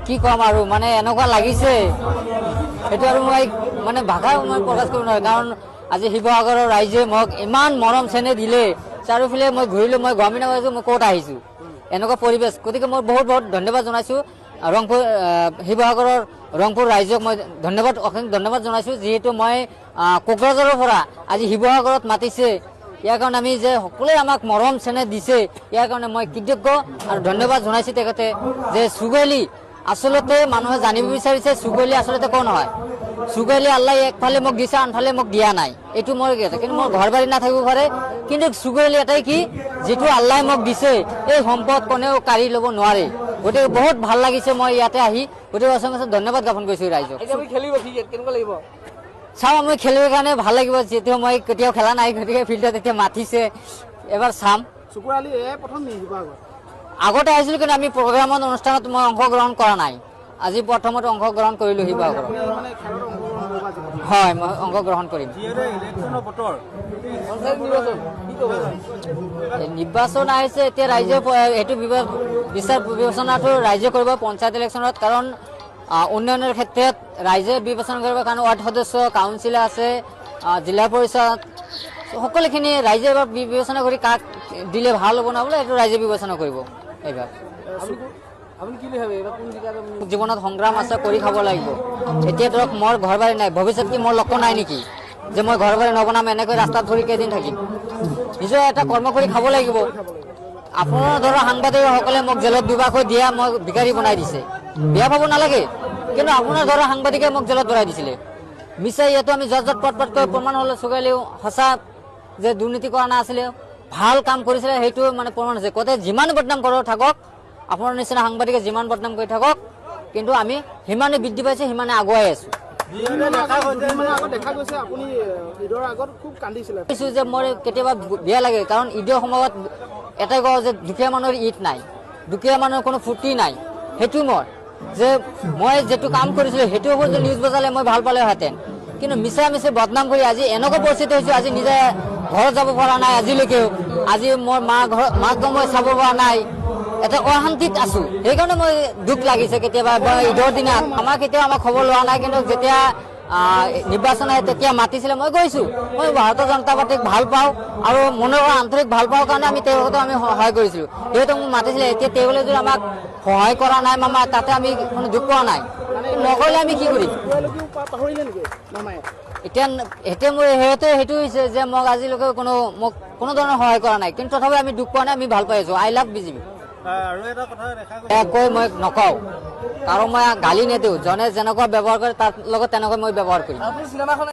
কি কম আৰু মানে এনেকুৱা লাগিছে এইটো আৰু মই মানে ভাষা মই প্ৰকাশ কৰিব নোৱাৰো কাৰণ আজি শিৱসাগৰৰ ৰাইজে মোক ইমান মৰম চেনেহ দিলে চাৰিওফালে মই ঘূৰিলো মই গমেই নাপাইছো মই ক'ত আহিছো এনেকুৱা পৰিৱেশ গতিকে মই বহুত বহুত ধন্যবাদ জনাইছো ৰংপুৰ শিৱসাগৰৰ ৰংপুৰ ৰাইজক মই অশেষ ধন্যবাদ জনাইছো যিহেতু মই কোকৰাঝাৰৰ পৰা আজি শিৱসাগৰত মাতিছে ইয়াৰ কাৰণে আমি যে সকলোৱে আমাক মৰম চেনেহ দিছে ইয়াৰ কাৰণে মই কৃতজ্ঞ আৰু ধন্যবাদ জনাইছো তেখেতে যে চুগেলি আচলতে মানুহে জানিব বিচাৰিছে চুগেলি আচলতে কোন হয় চুগেলি আল্লাহ একফালে মোক দিছে আনফালে মোক দিয়া নাই এইটো মোৰ কিন্তু মোৰ ঘৰ বাৰী নাথাকিব পাৰে কিন্তু চুগেলি এটাই কি যেটো আল্লাহ মোক দিছে এই সম্পদ কোনেও কাঢ়ি ল'ব নোৱাৰে গতিকে বহুত ভাল লাগিছে মই ইয়াতে আহি গতিকে অসংখ্য ধন্যবাদ জ্ঞাপন কৰিছো ৰাইজক চাওঁ মই খেলিবৰ কাৰণে ভাল লাগিব যেতিয়া মই কেতিয়াও খেলা নাই গতিকে ফিল্ডত এতিয়া মাতিছে এবাৰ চাম আগতে আহিছিলো কিন্তু আমি প্ৰগ্ৰামত অনুষ্ঠানত মই অংশগ্ৰহণ কৰা নাই আজি প্ৰথমতে অংশগ্ৰহণ কৰিলো শিৱসাগৰত হয় মই অংশগ্ৰহণ কৰিম নিৰ্বাচন আহিছে এতিয়া ৰাইজে এইটো বিচাৰ বিবেচনাটো ৰাইজে কৰিব পঞ্চায়ত ইলেকশ্যনত কাৰণ উন্নয়নৰ ক্ষেত্ৰত ৰাইজে বিবেচনা কৰিব কাৰণ ৱাৰ্ড সদস্য কাউন্সিলৰ আছে জিলা পৰিষদ সকলোখিনি ৰাইজে এবাৰ বিবেচনা কৰি কাক দিলে ভাল হ'ব না বোলে এইটো ৰাইজে বিবেচনা কৰিব এইবাৰ জীৱনত সংগ্ৰাম আছে কৰি খাব লাগিব এতিয়া ধৰক মোৰ ঘৰ বাৰী নাই ভৱিষ্যত কি মোৰ লক্ষ্য নাই নেকি যে মই ঘৰ বাৰী নবনাম এনেকৈ ৰাস্তাত ধৰি কেইদিন থাকিম নিজৰ এটা কৰ্ম কৰি খাব লাগিব আপোনাৰ ধৰক সাংবাদিকসকলে মোক জেলত বিবাহ কৰি দিয়া মই ভিকাৰী বনাই দিছে বেয়া পাব নালাগে কিন্তু আপোনাৰ ধৰক সাংবাদিকে মোক জেলত ভৰাই দিছিলে মিছাই ইয়াতো আমি যত যত পটকৈ প্ৰমাণ হ'লে চুগালেও সঁচা যে দুৰ্নীতি কৰা নাছিলে ভাল কাম কৰিছিলে সেইটো মানে প্ৰমাণ হৈছে কতে যিমান বদনাম কৰিব থাকক আপোনাৰ নিচিনা সাংবাদিকে যিমান বদনাম কৰি থাকক কিন্তু আমি সিমানে বৃদ্ধি পাইছে সিমানে আগুৱাই আছো যে মোৰ কেতিয়াবা বেয়া লাগে কাৰণ ঈদৰ সময়ত এটাই কওঁ যে দুখীয়া মানুহৰ ঈদ নাই দুখীয়া মানুহৰ কোনো ফূৰ্তি নাই সেইটো মই যে মই যেটো কাম কৰিছিলো সেইটো ওপৰত যে নিউজ বজালে মই ভাল পালেহেঁতেন কিন্তু মিছা মিছা বদনাম কৰি আজি এনেকুৱা পৰিস্থিতি হৈছে আজি নিজে ঘৰত যাব পৰা নাই আজিলৈকেও আজি মোৰ মাক মই চাব পৰা নাই এটা অশান্তিত আছো সেইকাৰণে মই দুখ লাগিছে কেতিয়াবা ঈদৰ দিনা আমাক খবৰ লোৱা নাই কিন্তু যেতিয়া নিৰ্বাচন আহে তেতিয়া মাতিছিলে মই গৈছো মই ভাৰতীয় জনতা পাৰ্টিক ভাল পাওঁ আৰু মনৰ আন্তৰিক ভাল পাওঁ কাৰণে আমি তেওঁলোকক আমি সহায় কৰিছিলো যিহেতু মোক মাতিছিলে এতিয়া তেওঁলোকে যদি আমাক সহায় কৰা নাই মামা তাতে আমি কোনো দুখ পোৱা নাই নকৰিলে আমি কি কৰিম এতিয়া মোৰ সেইটো হৈছে যে মোক আজিলৈকে মোক কোনো ধৰণৰ সহায় কৰা নাই কিন্তু তথাপি আমি দুখ পোৱা নাই আমি ভাল পাই আছো আই লাভ বিজেপি কৈ মই নকওঁ কাৰণ মই গালি নিদিওঁ জনে যেনেকুৱা ব্যৱহাৰ কৰে তাৰ লগত তেনেকৈ মই ব্যৱহাৰ কৰিম